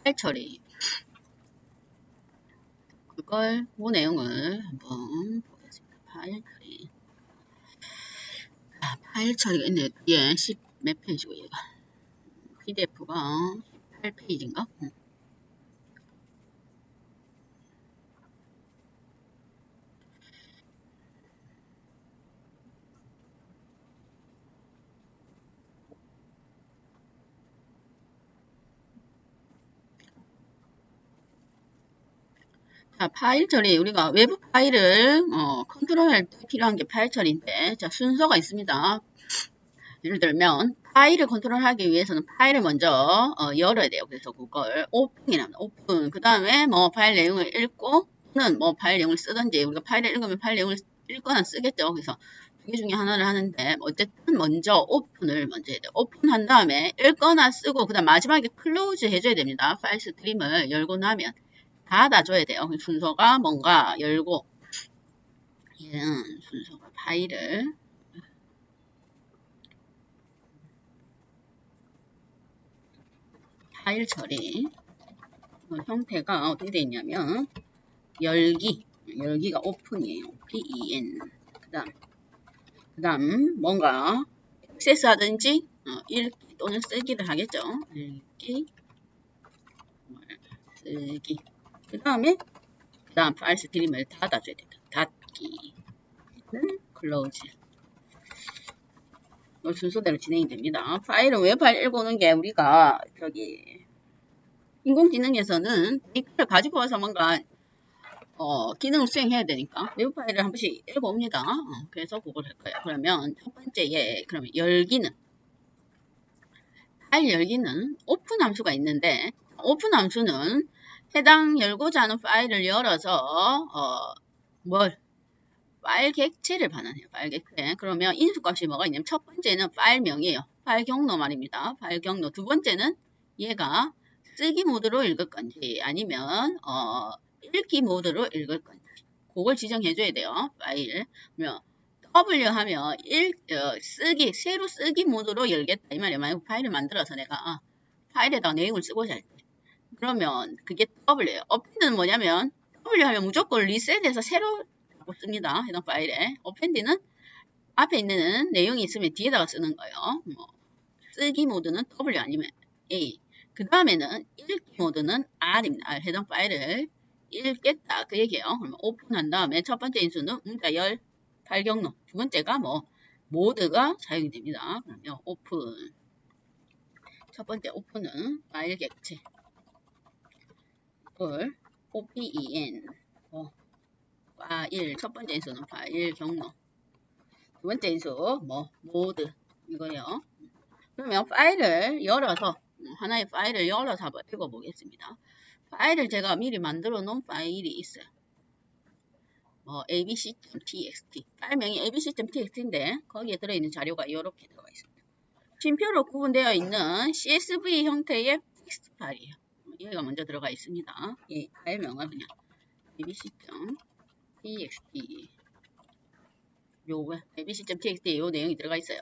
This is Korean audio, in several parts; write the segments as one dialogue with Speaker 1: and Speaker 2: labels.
Speaker 1: 파일 처리. 그걸 그 내용을 한번 보겠습니다. 파일 처리. 파일 처리가 있네. 예, 10 몇 페이지고 얘가. PDF가 18페이지인가? 자, 파일 처리. 우리가 외부 파일을 컨트롤할 때 필요한 게 파일 처리인데, 자, 순서가 있습니다. 예를 들면 파일을 컨트롤하기 위해서는 파일을 먼저 열어야 돼요. 그래서 그걸 오픈이랍니다. 오픈. 그 다음에 뭐 파일 내용을 읽고 또는 뭐 파일 내용을 쓰든지 우리가 파일을 읽으면 파일 내용을 읽거나 쓰겠죠. 그래서 두 개 중에 하나를 하는데 어쨌든 먼저 오픈을 먼저 해야 돼요. 오픈한 다음에 읽거나 쓰고 그 다음 마지막에 클로즈 해줘야 됩니다. 파일 스트림을 열고 나면 닫아줘야 돼요. 순서가 뭔가 열고 얘는 순서가 파일을 파일 처리 형태가 어떻게 되어 있냐면 열기가 오픈이에요. OPEN. 그 다음 뭔가 액세스 하든지 읽기 또는 쓰기를 하겠죠. 읽기 쓰기. 그 다음 파일 스트림을 닫아줘야 됩니다. 닫기는 클로즈. 이 순서대로 진행이 됩니다. 파일은 왜 파일 읽어오는 게 우리가 인공지능에서는 데이터를 가지고 와서 뭔가 기능을 수행해야 되니까 외부 파일을 한 번씩 읽어옵니다. 그래서 그걸 할 거예요. 그러면 첫 번째에 그러면 파일 열기는 오픈 함수가 있는데 오픈 함수는 해당 열고자 하는 파일을 열어서 파일 객체를 반환해요. 파일 객체. 그러면 인수값이 뭐가 있냐면 첫 번째는 파일명이에요. 파일 경로 말입니다. 파일 경로. 두 번째는 얘가 쓰기 모드로 읽을 건지 아니면 읽기 모드로 읽을 건지 그걸 지정해줘야 돼요. 파일. 그러면 W 하면 새로 쓰기 모드로 열겠다 이 말이에요. 만약 파일을 만들어서 내가 파일에다가 내용을 쓰고자 할 때 그러면 그게 W예요. 어펜드는 뭐냐면 W 하면 무조건 리셋해서 새로 씁니다. 해당 파일에. 어펜드는 앞에 있는 내용이 있으면 뒤에다가 쓰는 거예요. 쓰기 모드는 W 아니면 A. 그 다음에는 읽기 모드는 R입니다. R. 해당 파일을 읽겠다. 그 얘기예요. 그러면 오픈한 다음에 첫 번째 인수는 문자 열 파일 경로. 두 번째가 모드가 사용이 됩니다. 그러면 오픈. 첫 번째 오픈은 파일 객체. 이걸 OPEN. 파일. 첫 번째 인수는 파일 경로. 두 번째 인수 모드 이거요. 그러면 파일을 열어서 하나의 파일을 열어서 한번 읽어보겠습니다. 파일을 제가 미리 만들어 놓은 파일이 있어요. abc.txt 파일명이 abc.txt인데 거기에 들어있는 자료가 이렇게 들어가 있습니다. 쉼표로 구분되어 있는 csv 형태의 텍스트 파일이에요. 여기가 먼저 들어가 있습니다. 이 파일명은 그냥 abc.txt abc.txt 요 내용이 들어가 있어요.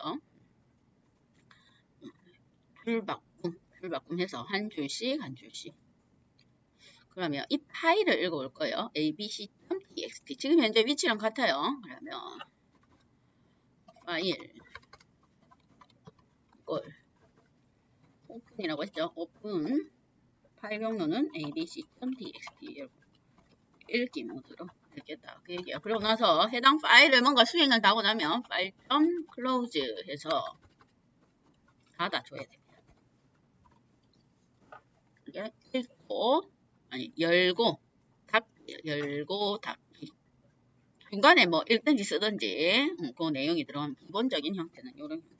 Speaker 1: 줄바꿈 해서 한 줄씩 그러면 이 파일을 읽어볼 거예요. abc.txt 지금 현재 위치랑 같아요. 그러면 파일 이걸 오픈이라고 했죠. 오픈 파일 경로는 abc.txt 읽기 모드로 읽겠다 그 얘기예요. 그러고 나서 해당 파일을 뭔가 수행을 하고 나면 파일 .close 해서 닫아줘야 됩니다. 이게 읽고 열고 닫기 중간에 읽든지 쓰든지 그 내용이 들어간 기본적인 형태는 이런 형태입니다.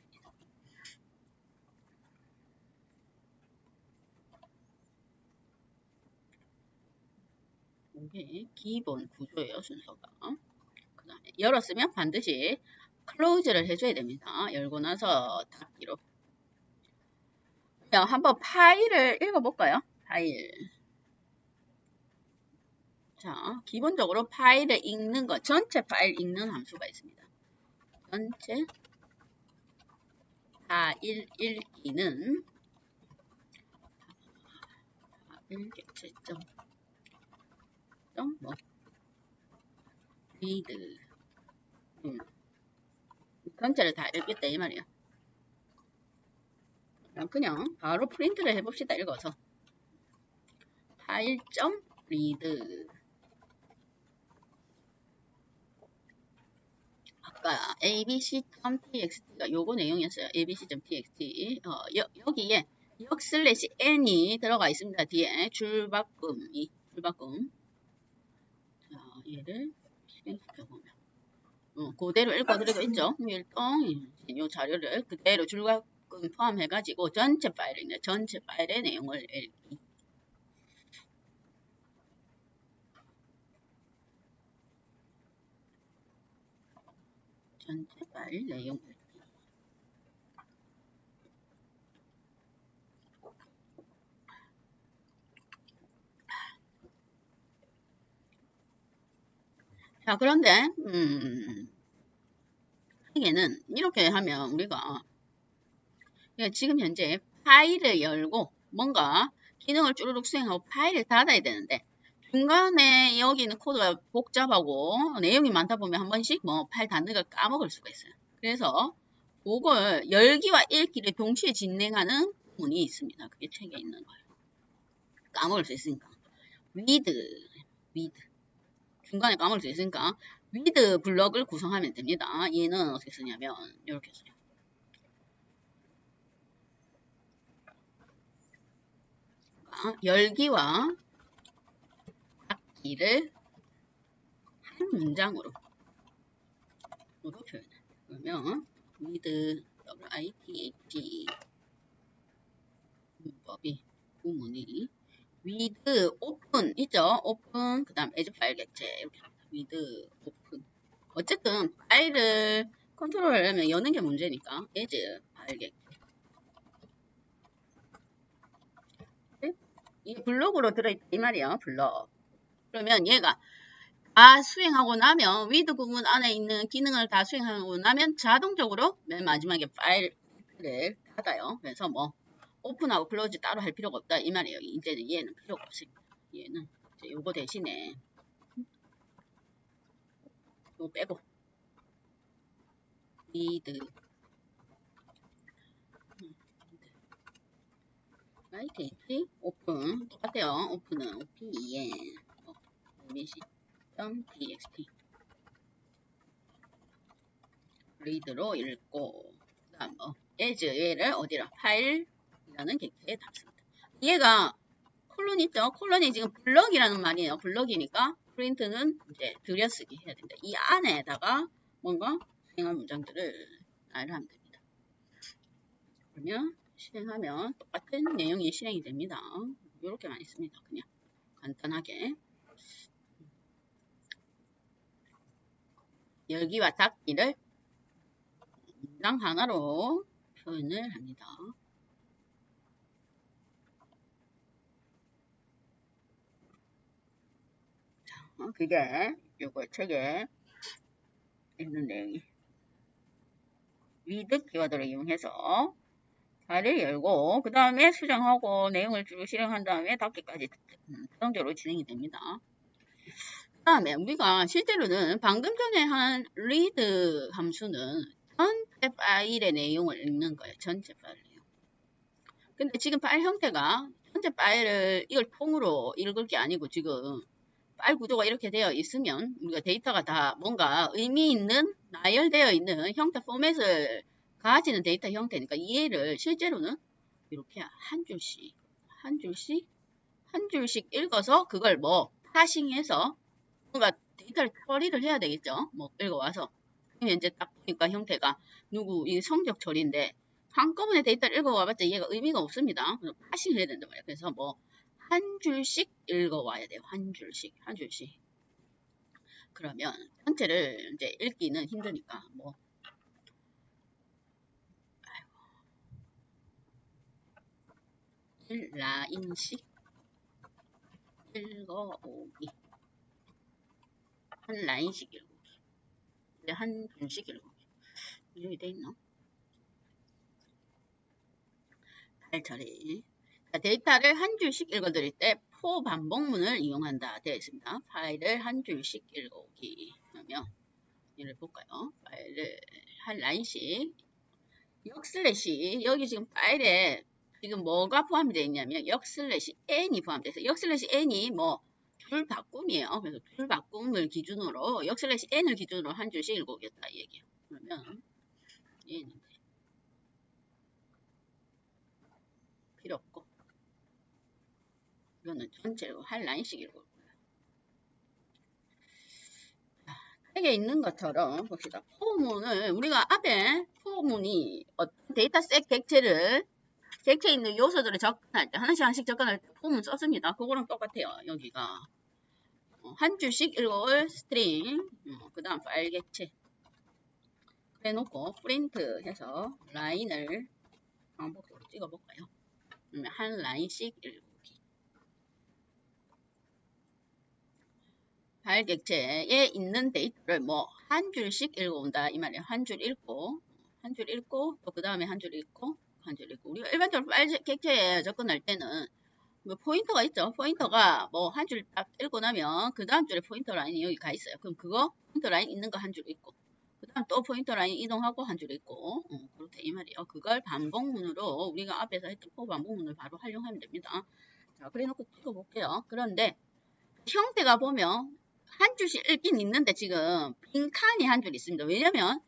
Speaker 1: 이게 기본 구조예요. 순서가. 그 다음에 열었으면 반드시 클로즈를 해줘야 됩니다. 열고 나서 닫기로. 한번 파일을 읽어볼까요? 파일. 자, 기본적으로 파일을 읽는 것, 전체 파일 읽는 함수가 있습니다. 전체 파일 읽기는 파일 객체 뭐 리드 전체를 다 읽겠다 이 말이야. 그냥 바로 프린트를 해봅시다. 읽어서 파일 리드 아까 abc.txt가 요거 내용이었어요. abc.txt 여기에 역/n이 들어가 있습니다. 뒤에 출바금 자 얘를 실행시켜보면 그대로 읽어드리고 있죠. 일동 요 자료를 그대로 출바금 포함해가지고 전체 파일이네. 전체 파일의 내용을 읽기. 전체 파일 내용 읽기. 자, 그런데 이게는 이렇게 하면 우리가 지금 현재 파일을 열고 뭔가 기능을 쭈루룩 수행하고 파일을 닫아야 되는데 중간에 여기 있는 코드가 복잡하고 내용이 많다 보면 한 번씩 뭐 파일 닫는 걸 까먹을 수가 있어요. 그래서 그걸 열기와 읽기를 동시에 진행하는 문이 있습니다. 그게 책에 있는 거예요. 까먹을 수 있으니까. read 중간에 까먹을 수 있으니까 read 블럭을 구성하면 됩니다. 얘는 어떻게 쓰냐면 이렇게 써요. 열기와 닫기를 한 문장으로 표현해. 그러면 with WITH 문법이 구문이 with open 있죠? open 그 다음 as 파일 객체 이렇게 with open 어쨌든 파일을 컨트롤하려면 여는 게 문제니까 as 파일 객체 이 블록으로 들어있다 이 말이야. 블록 그러면 얘가 다 수행하고 나면 with 구문 안에 있는 기능을 다 수행하고 나면 자동적으로 맨 마지막에 파일을 닫아요. 그래서 뭐 오픈하고 클로즈 따로 할 필요가 없다 이 말이에요. 이제는 얘는 필요가 없습니다. 얘는 이제 요거 대신에 요거 빼고 read ITH 오픈 똑같아요. 오픈은 OPEN abc.txt read로 읽고 그 다음 as 얘를 어디라 파일이라는 객체에 닫습니다. 얘가 콜론 있죠? 콜론이 지금 블럭이라는 말이에요. 블럭이니까 프린트는 이제 들여쓰기 해야 된다. 이 안에다가 뭔가 수행할 문장들을 하면 됩니다. 그러면 실행하면 똑같은 내용이 실행이 됩니다. 이렇게만 있습니다. 그냥 간단하게 열기와 닫기를 문장 하나로 표현을 합니다. 자, 그게 요거 책에 있는 내용이 read 키워드를 이용해서 파일을 열고 그 다음에 수정하고 내용을 쭉 실행한 다음에 닫기까지 자동적으로 진행이 됩니다. 그 다음에 우리가 실제로는 방금 전에 한 read 함수는 전체 파일의 내용을 읽는 거예요. 전체 파일 내용. 근데 지금 파일 형태가 전체 파일을 이걸 통으로 읽을 게 아니고 지금 파일 구조가 이렇게 되어 있으면 우리가 데이터가 다 뭔가 의미 있는 나열되어 있는 형태 포맷을 가지는 데이터 형태니까 얘를 실제로는 이렇게 한 줄씩 읽어서 그걸 뭐 파싱해서 뭔가 데이터를 처리를 해야 되겠죠. 뭐 읽어와서 현재 딱 보니까 형태가 누구 이 성적 처리인데 한꺼번에 데이터를 읽어와봤자 얘가 의미가 없습니다. 그래서 파싱해야 된단 말이에요. 그래서 뭐 한 줄씩 읽어와야 돼요. 한 줄씩. 그러면 전체를 이제 읽기는 힘드니까 뭐 라인씩 읽어오기 한 라인씩 읽어오기 한 줄씩 읽어오기 이렇게 돼 있나? 파일 처리 데이터를 한 줄씩 읽어드릴 때 포 반복문을 이용한다 되어 있습니다. 파일을 한 줄씩 읽어오기. 그러면 얘를 볼까요? 파일을 한 라인씩 역슬래시 여기 지금 파일에 지금 뭐가 포함이 되어 있냐면 역슬래시 n이 포함되어 있어요. 역슬래시 n이 뭐 줄 바꿈이에요. 그래서 줄 바꿈을 기준으로 역슬래시 n을 기준으로 한 줄씩 읽어오겠다 이 얘기예요. 그러면 얘는 필요 없고 이거는 전체로 한 라인씩 읽어올 거예요. 책에 있는 것처럼 봅시다. 포문을 우리가 앞에 포문이 어떤 데이터셋 객체에 있는 요소들을 접근할 때 하나씩 접근할 때 포문 썼습니다. 그거랑 똑같아요. 여기가 한 줄씩 읽어올 스트링 그 다음 파일 객체 해놓고 프린트 해서 라인을 반복적으로 찍어볼까요? 그러면 한 라인씩 읽기. 파일 객체에 있는 데이터를 뭐 한 줄씩 읽어온다 이 말이에요. 한 줄 읽고 또 그 다음에 한 줄 읽고 한 줄 읽고 우리가 일반적으로 파일 객체에 접근할 때는 뭐 포인터가 있죠. 포인터가 뭐 한 줄 딱 읽고 나면 그 다음 줄에 포인터 라인이 여기 가 있어요. 그럼 그거 포인터 라인 있는 거 한 줄 읽고 그 다음 또 포인터 라인 이동하고 한 줄 읽고 그렇게 이 말이에요. 그걸 반복문으로 우리가 앞에서 했던 포 반복문을 바로 활용하면 됩니다. 자, 그래놓고 찍어볼게요. 그런데 형태가 보면 한 줄씩 읽긴 있는데 지금 빈칸이 한 줄 있습니다. 왜냐면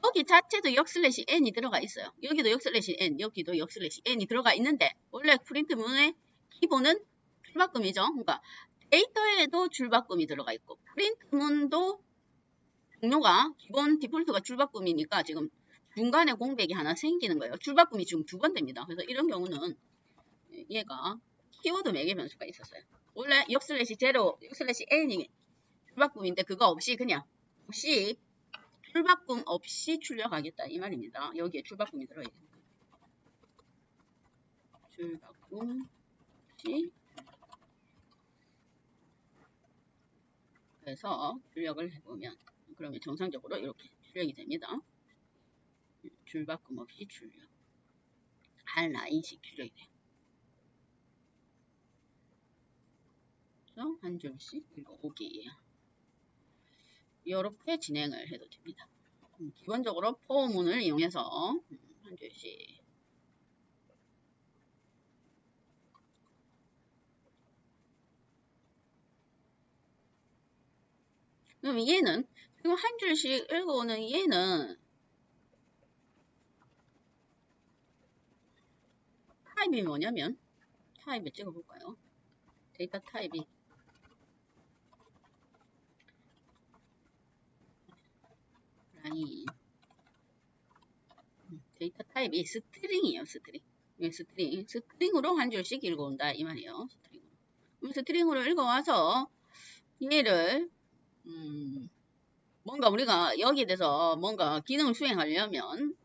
Speaker 1: 여기 자체도 역슬래시 n이 들어가 있어요. 여기도 역슬래시 n, 여기도 역슬래시 n이 들어가 있는데 원래 프린트문의 기본은 줄바꿈이죠. 그러니까 데이터에도 줄바꿈이 들어가 있고 프린트문도 종료가 기본 디폴트가 줄바꿈이니까 지금 중간에 공백이 하나 생기는 거예요. 줄바꿈이 지금 두 번 됩니다. 그래서 이런 경우는 얘가 키워드 매개 변수가 있었어요. 원래 역슬래시 제로, 역슬래시 n이 줄바꿈인데 그거 없이 그냥 없이 줄바꿈 없이 출력하겠다 이 말입니다. 여기에 줄바꿈이 들어있습니다. 줄바꿈 없이 그래서 출력을 해보면 그러면 정상적으로 이렇게 출력이 됩니다. 줄바꿈 없이 출력 한 라인씩 출력이 돼요. 그래서 한 줄씩 읽어오기 이렇게 진행을 해도 됩니다. 기본적으로 포문을 이용해서 한 줄씩 그럼 얘는 지금 한 줄씩 읽어오는 얘는 타입이 뭐냐면 타입을 찍어볼까요? 데이터 타입이 라인 데이터 타입이 스트링이에요. 스트링으로 한 줄씩 읽어온다 이 말이에요. 스트링으로 읽어와서 얘를 뭔가 우리가 여기에 대해서 뭔가 기능을 수행하려면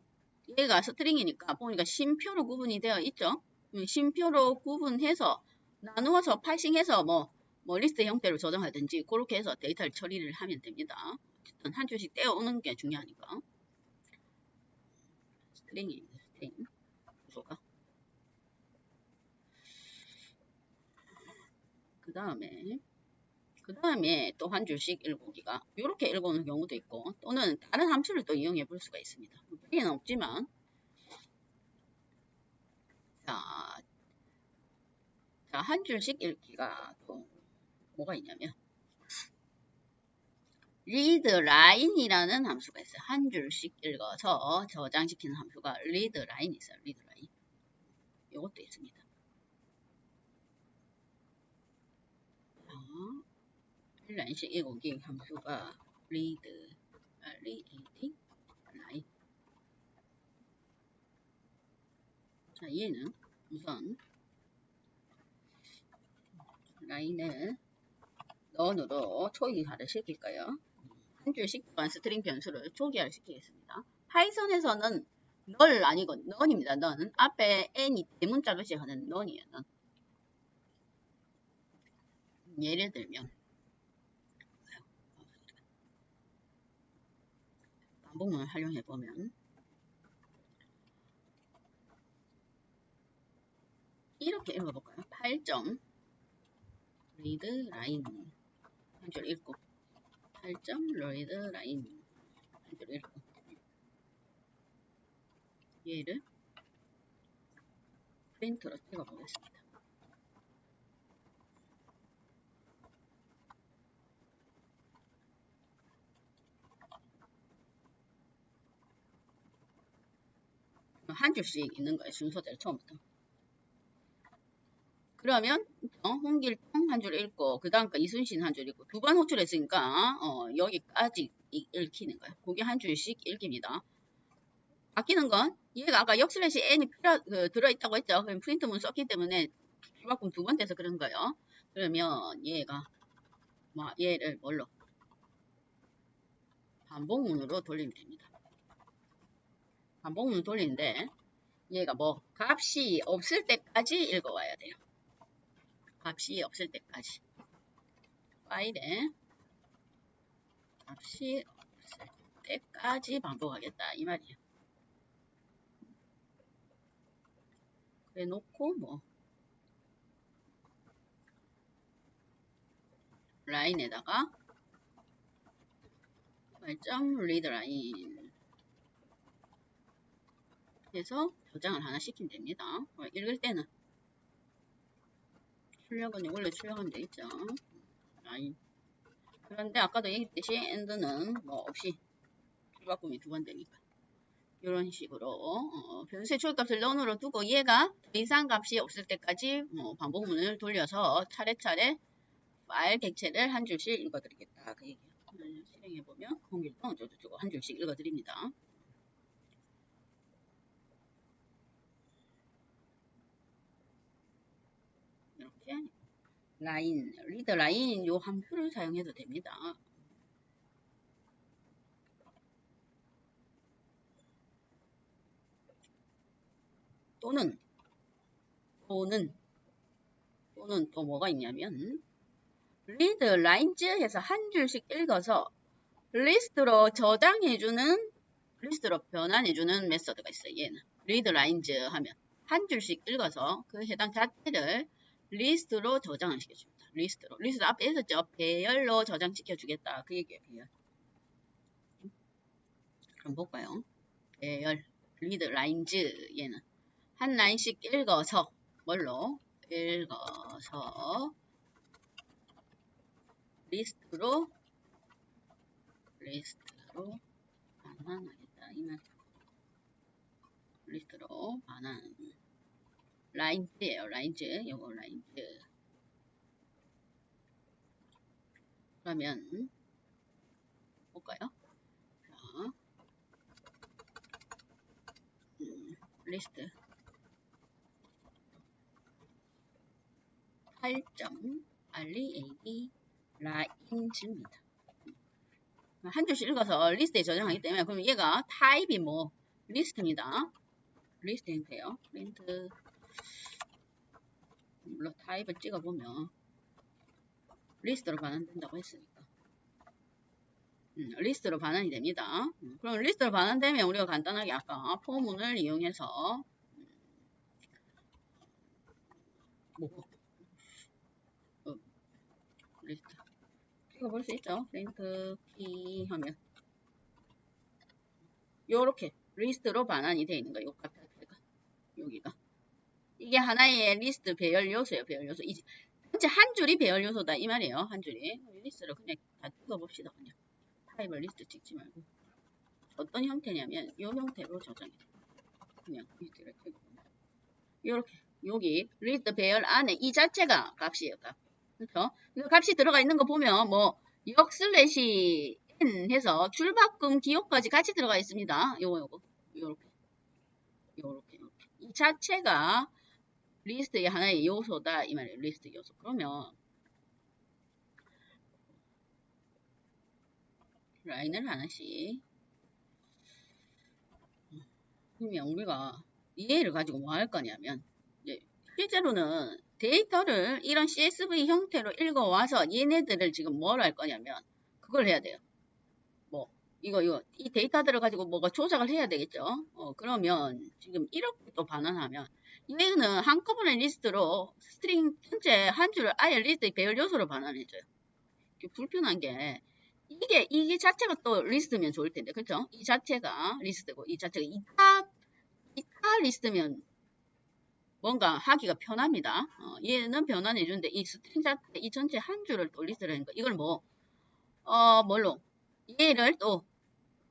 Speaker 1: 얘가 스트링이니까 보니까 쉼표로 구분이 되어 있죠. 쉼표로 구분해서 나누어서 파싱해서 뭐 리스트 형태로 저장하든지 그렇게 해서 데이터를 처리를 하면 됩니다. 어쨌든 한 줄씩 떼어오는 게 중요하니까. 스트링입니다. 스트링 구조가. 그 다음에 또 한 줄씩 읽어오기가 이렇게 읽어오는 경우도 있고 또는 다른 함수를 또 이용해 볼 수가 있습니다. 여기는 없지만 자, 한 줄씩 읽기가 또 뭐가 있냐면 read line이라는 함수가 있어요. 한 줄씩 읽어서 저장시키는 함수가 read line 있어요. read line. 이것도 있습니다. 한 라인씩 읽어오기 함수가 read line. 자, 얘는 우선 라인을 넌으로 초기화를 시킬까요? 한 줄씩 들어간 스트링 변수를 초기화를 시키겠습니다. 파이썬에서는 널 아니고 넌입니다. 넌 앞에 n이 대문자로 시작하는 넌이에요. 넌. 예를 들면 반복문을 활용해 보면 이렇게 읽어볼까요? 8점 read 라인 한 줄 읽고 8점 read 라인 한 줄 읽고 얘를 프린트로 찍어보겠습니다. 한 줄씩 있는 거예요. 순서대로 처음부터. 그러면 홍길동 한 줄 읽고 그 다음 거 이순신 한 줄 읽고 두 번 호출했으니까 여기까지 읽히는 거예요. 그게 한 줄씩 읽힙니다. 바뀌는 건 얘가 아까 역슬래시 n이 들어있다고 했죠. 그럼 프린트문 썼기 때문에 출바꿈 두 번 돼서 그런 거예요. 그러면 얘가 얘를 뭘로 반복문으로 돌리면 됩니다. 반복문 돌리는데 얘가 값이 없을 때까지 읽어와야 돼요. 값이 없을 때까지. 파일에 값이 없을 때까지 반복하겠다 이 말이에요. 그래 놓고 라인에다가 8점 리드 라인 해서 저장을 하나 시키면 됩니다. 읽을 때는 출력은 원래 출력하면 되겠죠. 라인. 그런데 아까도 얘기했듯이 end는 없이 출바꿈이 두 번 되니까 이런 식으로 변수의 초기값을 런으로 두고 얘가 더 이상 값이 없을 때까지 반복문을 돌려서 차례차례 파일 객체를 한 줄씩 읽어드리겠다. 그 얘기예요. 실행해보면 홍길동 어쩌고저쩌고 한 줄씩 읽어드립니다. 이렇게 라인, 리더 라인 요 함수를 사용해도 됩니다. 또는 또 뭐가 있냐면 리드 라인즈 해서 한 줄씩 읽어서 리스트로 저장해주는 리스트로 변환해주는 메서드가 있어요. 얘는 리드 라인즈 하면 한 줄씩 읽어서 그 해당 자체를 리스트로 저장을 시켜줍니다. 리스트 앞에 있었죠. 배열로 저장시켜주겠다. 그 얘기예요. 배열. 그럼 볼까요? 배열 리드 라인즈 얘는 한 라인씩 읽어서 뭘로? 읽어서 리스트로 반환하겠다. 이 말. 리스트로 반환. 라인즈예요. 라인즈. 요거 라인즈. 그러면 볼까요? 자, 리스트 8점 read 라인즈입니다. 한 줄씩 읽어서 리스트에 저장하기 때문에 그럼 얘가 타입이 리스트입니다. 리스트 형태예요. 프린트 물론 타입을 찍어보면 리스트로 반환된다고 했으니까 리스트로 반환이 됩니다. 그럼 리스트로 반환되면 우리가 간단하게 아까 포문을 이용해서 리스트 찍어볼 수 있죠. 프린트 키 하면 요렇게 리스트로 반환이 되어 있는 거예요. 여기가 이게 하나의 리스트 배열 요소예요. 배열 요소. 이제 한 줄이 배열 요소다 이 말이에요. 한 줄이 리스트로 그냥 다 찍어봅시다. 그냥 타입을 리스트 찍지 말고 어떤 형태냐면 이 형태로 저장이 돼요. 그냥 리스트를 찍어보면 이렇게 여기 리스트 배열 안에 이 자체가 값이에요. 값. 그렇죠? 그 값이 들어가 있는 거 보면 역슬래시 n 해서 줄바꿈 기호까지 같이 들어가 있습니다. 요거 요렇게 이 자체가 리스트의 하나의 요소다 이 말이에요. 리스트 요소. 그러면 라인을 하나씩 그러면 우리가 얘를 가지고 뭐 할 거냐면 실제로는 데이터를 이런 CSV 형태로 읽어와서 얘네들을 지금 뭘 할 거냐면 그걸 해야 돼요. 이 데이터들을 가지고 뭐가 조작을 해야 되겠죠. 그러면 지금 이렇게 또 반환하면 얘는 한꺼번에 리스트로 스트링 전체 한 줄을 아예 리스트의 배열 요소로 반환해줘요. 불편한 게 이게 자체가 또 리스트면 좋을 텐데, 그렇죠? 이 자체가 리스트고 이 자체가 이타 리스트면 뭔가 하기가 편합니다. 얘는 변환해 주는데 이 스트링 자체 이 전체 한 줄을 또 리스트를 하니까 이걸 뭘로 얘를 또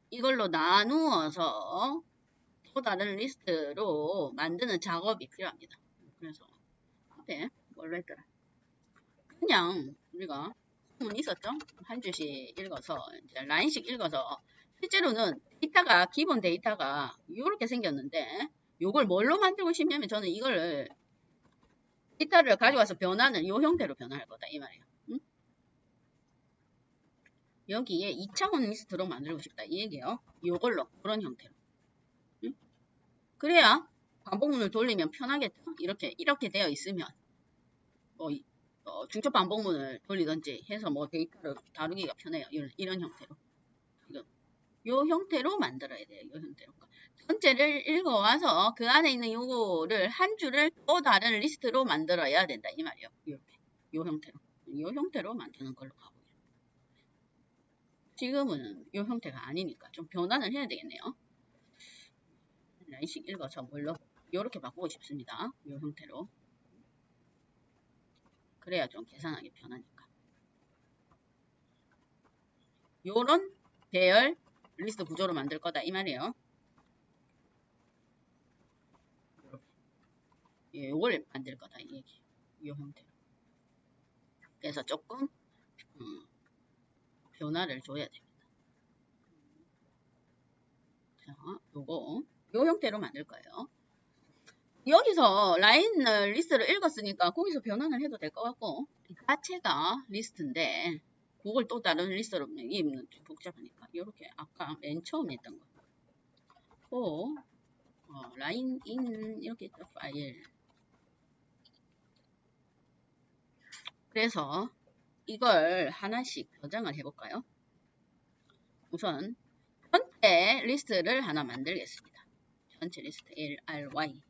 Speaker 1: 이걸로 나누어서 또 다른 리스트로 만드는 작업이 필요합니다. 그래서 앞에 뭘로 했더라? 그냥 우리가 문 있었죠? 한 줄씩 읽어서 이제 라인씩 읽어서 실제로는 데이터가 기본 데이터가 이렇게 생겼는데 요걸 뭘로 만들고 싶냐면 저는 이거를 데이터를 가져와서 변환을 이 형태로 변환할 거다 이 말이에요. 응? 여기에 2차원 리스트로 만들고 싶다 이 얘기예요. 요걸로 그런 형태로. 응? 그래야 반복문을 돌리면 편하겠죠. 이렇게 되어 있으면 중첩 반복문을 돌리든지 해서 데이터를 다루기가 편해요. 이런 형태로. 지금 요 형태로 만들어야 돼요. 요 형태로. 전체를 읽어와서 그 안에 있는 요거를 한 줄을 또 다른 리스트로 만들어야 된다. 이 말이에요. 이렇게. 요 형태로. 요 형태로 만드는 걸로 가고요. 지금은 요 형태가 아니니까 좀 변환을 해야 되겠네요. 라인씩 읽어서 뭘로 요렇게 바꾸고 싶습니다. 요 형태로. 그래야 좀 계산하기 편하니까. 요런 배열 리스트 구조로 만들 거다 이 말이에요. 요걸 만들 거다 이 얘기. 요 형태로. 그래서 조금 변화를 줘야 됩니다. 자, 요 형태로 만들 거예요. 여기서 라인 리스트를 읽었으니까 거기서 변환을 해도 될 것 같고 이 자체가 리스트인데 그걸 또 다른 리스트로 이면 좀 복잡하니까 이렇게 아까 맨 처음 했던 거 라인 인 이렇게 있다 파일. 그래서 이걸 하나씩 저장을 해볼까요? 우선 전체 리스트를 하나 만들겠습니다. 전체 리스트 LRY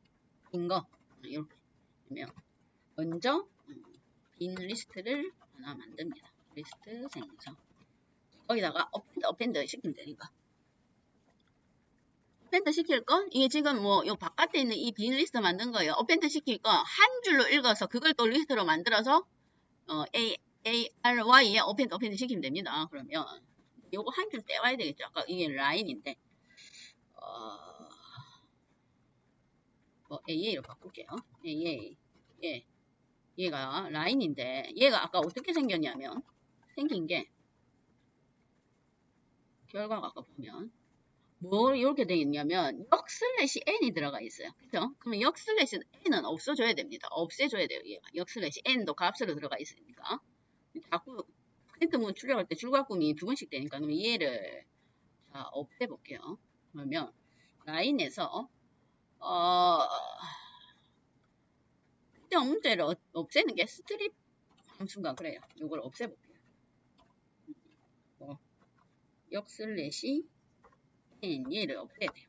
Speaker 1: 인 거 이렇게 하면 먼저 빈 리스트를 하나 만듭니다. 리스트 생성. 거기다가 어펜드 시키면 되니까. 어펜드 시킬 건 이게 지금 요 바깥에 있는 이 빈 리스트 만든 거예요. 어펜드 시킬 건 한 줄로 읽어서 그걸 또 리스트로 만들어서 ARY에 어펜드 시키면 됩니다. 그러면 요거 한 줄 떼와야 되겠죠. 아까 이게 라인인데 AA로 바꿀게요. AA 얘가 라인인데 얘가 아까 어떻게 생겼냐면 생긴 게 결과가 아까 보면 이렇게 되어 있냐면 역슬래시 n이 들어가 있어요. 그죠? 그러면 역슬래시 n은 없어져야 됩니다. 없애줘야 돼요. 얘가 역슬래시 n도 값으로 들어가 있으니까 자꾸 프린트문 출력할 때 줄바꿈이 두 번씩 되니까 그러면 얘를 자 없애볼게요. 그러면 라인에서 특정 문제를 없애는 게 스트립 함수인가 그래요. 이걸 없애볼게요. 역슬래시 n 얘를 없애야 돼요.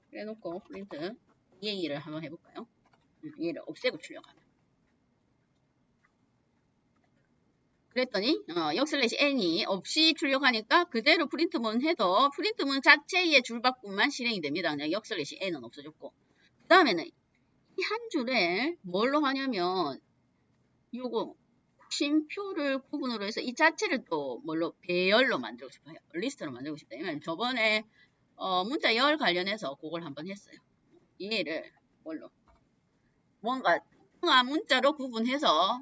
Speaker 1: 그래놓고 프린트 EA를 한번 해볼까요? 얘를 없애고 출력하면. 그랬더니 역슬래시 n이 없이 출력하니까 그대로 프린트문 해도 프린트문 자체의 줄바꿈만 실행이 됩니다. 그냥 역슬래시 n은 없어졌고 그 다음에는 이 한 줄에 뭘로 하냐면 요거 쉼표를 구분으로 해서 이 자체를 또 뭘로 배열로 만들고 싶어요. 리스트로 만들고 싶다. 왜냐면 저번에 문자 열 관련해서 그걸 한번 했어요. 얘를 뭘로 뭔가 특정한 문자로 구분해서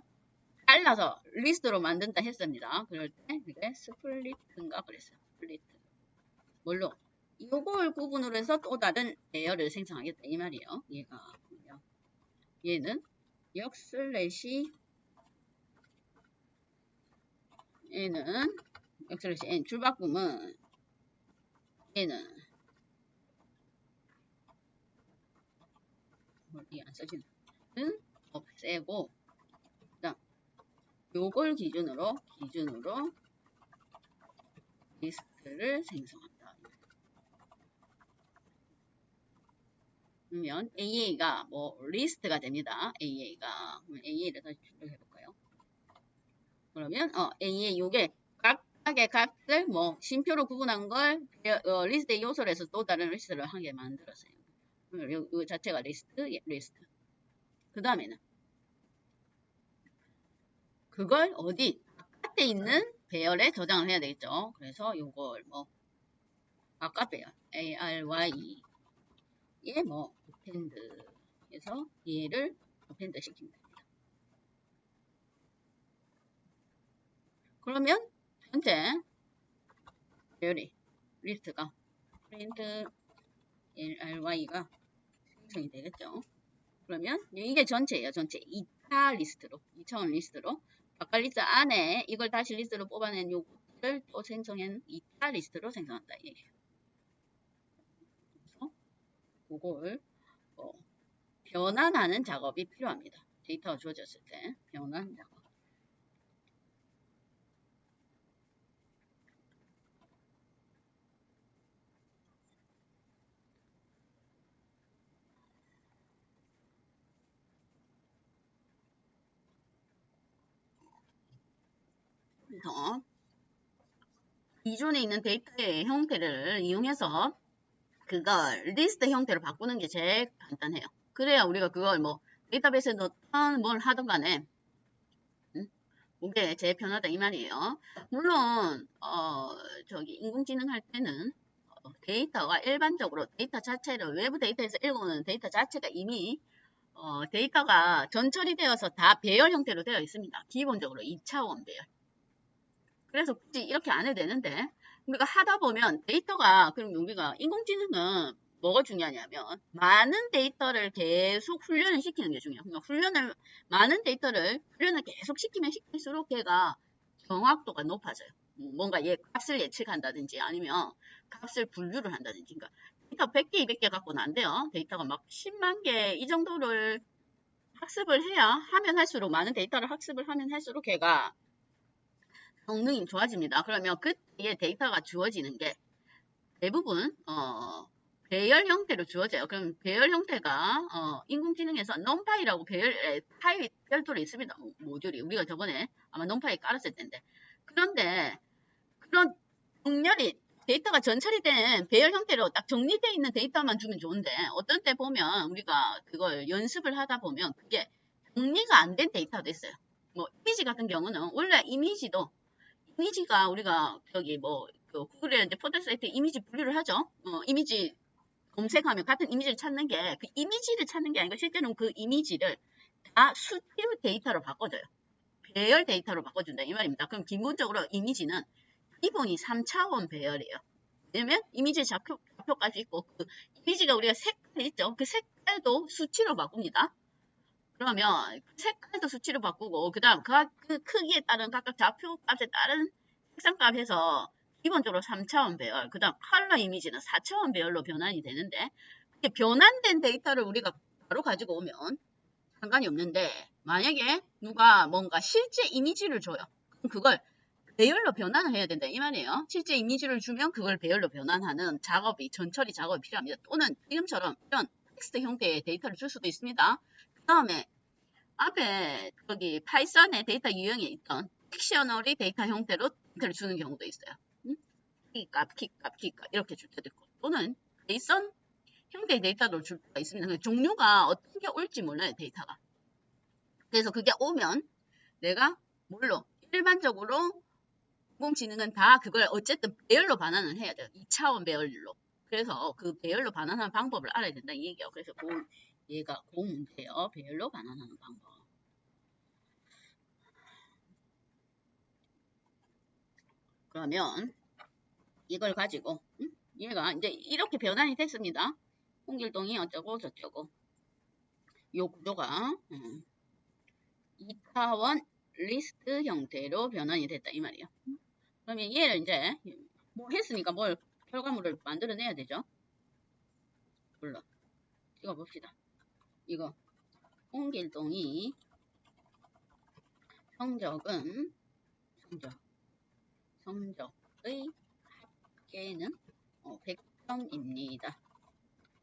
Speaker 1: 잘라서 리스트로 만든다 했습니다. 그럴 때 이게 스플릿인가 그랬어요. 스플릿 뭘로 이걸 구분으로 해서 또 다른 배열을 생성하겠다 이 말이에요. 얘는 역슬래시 얘는 역슬래시 n 줄바꿈은 얘는 이게 안 써지는 없애고 그다음 요걸 기준으로 리스트를 생성한다. 그러면 AA가 뭐 리스트가 됩니다. AA가. 그럼 AA를 다시 출력해 볼까요? 그러면 AA 요게 각각의 값을 뭐 쉼표로 구분한 걸 리스트의 요소로 해서 또 다른 리스트를 한 개 만들었어요. 요 자체가 리스트, 리스트. 그 다음에는 그걸 어디 바깥에 있는 배열에 저장을 해야 되겠죠. 그래서 요걸 뭐 바깥 배열 ARY에 뭐 append에서 얘를 append 시킵니다. 그러면 전체 배열이 리스트가 print LRY가 생성이 되겠죠. 그러면 이게 전체예요. 전체 2차 리스트로 2차원 리스트로 바깥 리스트 안에 이걸 다시 리스트로 뽑아낸 요것을 또 생성한 2차 리스트로 생성한다. 얘기예요. 그래서 그걸 변환하는 작업이 필요합니다. 데이터가 주어졌을 때 변환 작업. 그래서 기존에 있는 데이터의 형태를 이용해서 그걸 리스트 형태로 바꾸는 게 제일 간단해요. 그래야 우리가 그걸 뭐 데이터베이스에 넣든 뭘 하든 간에 그게 제일 편하다 이 말이에요. 물론 저기 인공지능 할 때는 데이터가 일반적으로 데이터 자체를 외부 데이터에서 읽어오는 데이터 자체가 이미 데이터가 전처리 되어서 다 배열 형태로 되어 있습니다. 기본적으로 2차원 배열. 그래서 굳이 이렇게 안 해도 되는데 우리가 하다 보면 데이터가 그럼 우리가 인공지능은 뭐가 중요하냐면 많은 데이터를 계속 훈련을 시키는 게 중요해요. 그러니까 많은 데이터를 훈련을 계속 시키면 시킬수록 걔가 정확도가 높아져요. 뭔가 값을 예측한다든지 아니면 값을 분류를 한다든지. 그러니까 데이터 100개, 200개 갖고는 안 돼요. 데이터가 막 10만 개 이 정도를 학습을 해야 하면 할수록 많은 데이터를 학습을 하면 할수록 걔가 성능이 좋아집니다. 그러면 그때 데이터가 주어지는 게 대부분 배열 형태로 주어져요. 그럼 배열 형태가 인공지능에서 numPy라고 파일 별도로 있습니다. 모듈이 우리가 저번에 아마 numPy 깔았을 텐데 그런데 그런 정렬이 데이터가 전처리된 배열 형태로 딱 정리되어 있는 데이터만 주면 좋은데 어떤 때 보면 우리가 그걸 연습을 하다 보면 그게 정리가 안 된 데이터도 있어요. 뭐 이미지 같은 경우는 원래 이미지가 우리가 저기 그 구글에 이제 포털 사이트 이미지 분류를 하죠. 이미지 검색하면 같은 이미지를 찾는 게 그 이미지를 찾는 게 아니고 실제로는 그 이미지를 다 수치로 데이터로 바꿔줘요. 배열 데이터로 바꿔준다 이 말입니다. 그럼 기본적으로 이미지는 기본이 3차원 배열이에요. 왜냐면 이미지 좌표까지 있고 그 이미지가 우리가 색깔 있죠. 그 색깔도 수치로 바꿉니다. 그러면 색깔도 수치로 바꾸고 그 다음 그 크기에 따른 각각 좌표 값에 따른 색상값 해서 기본적으로 3차원 배열 그 다음 컬러 이미지는 4차원 배열로 변환이 되는데 이렇게 변환된 데이터를 우리가 바로 가지고 오면 상관이 없는데 만약에 누가 뭔가 실제 이미지를 줘요. 그럼 그걸 배열로 변환을 해야 된다 이 말이에요. 실제 이미지를 주면 그걸 배열로 변환하는 작업이 전처리 작업이 필요합니다. 또는 지금처럼 이런 텍스트 형태의 데이터를 줄 수도 있습니다. 그 다음에 앞에 거기 파이썬의 데이터 유형에 있던 픽셔널이 데이터 형태로 데이터를 주는 경우도 있어요. 키값 이렇게 줄 때도 있고 또는 JSON 형태의 데이터로 줄 때가 있습니다. 종류가 어떤 게 올지 몰라요 데이터가. 그래서 그게 오면 내가 물론 일반적으로 인공지능은 다 그걸 어쨌든 배열로 반환을 해야 돼요. 2차원 배열로. 그래서 그 배열로 반환하는 방법을 알아야 된다 이 얘기예요. 그래서 얘가 그 문제예요. 배열로 반환하는 방법. 그러면 이걸 가지고 얘가 이제 이렇게 변환이 됐습니다. 홍길동이 어쩌고 저쩌고 요 구조가 2차원 리스트 형태로 변환이 됐다 이 말이에요. 그러면 얘를 이제 뭐 했으니까 뭘 결과물을 만들어내야 되죠. 물론 찍어봅시다. 이거 홍길동이 성적의 합계는 100점입니다.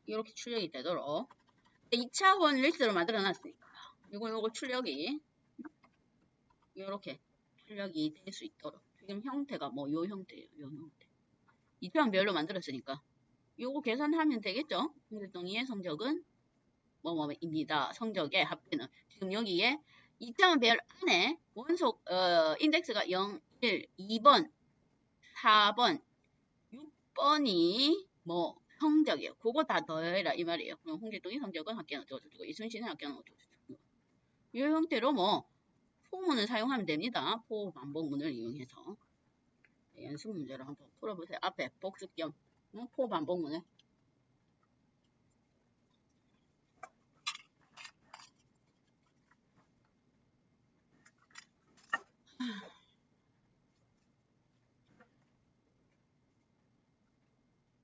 Speaker 1: 이렇게 출력이 되도록 2차원 리스트를 만들어 놨으니까 요거 출력이 이렇게 출력이 될 수 있도록 지금 형태가 뭐 요 형태예요. 요 형태 2차원별로 만들었으니까 요거 계산하면 되겠죠. 홍길동이의 성적은 뭐뭐입니다. 성적의 합계는 지금 여기에 2차원별 안에 원속 인덱스가 0, 1, 2번, 4번, 6번이 뭐 성적이에요. 그거 다 더해라 이 말이에요. 그럼 홍길동의 성적은 합계는 어쩌고저쩌고 이순신의 합계는 어쩌고저쩌고 이 형태로 뭐 포문을 사용하면 됩니다. 포 반복문을 이용해서 연습 문제를 한번 풀어보세요. 앞에 복습 겸 포 반복문을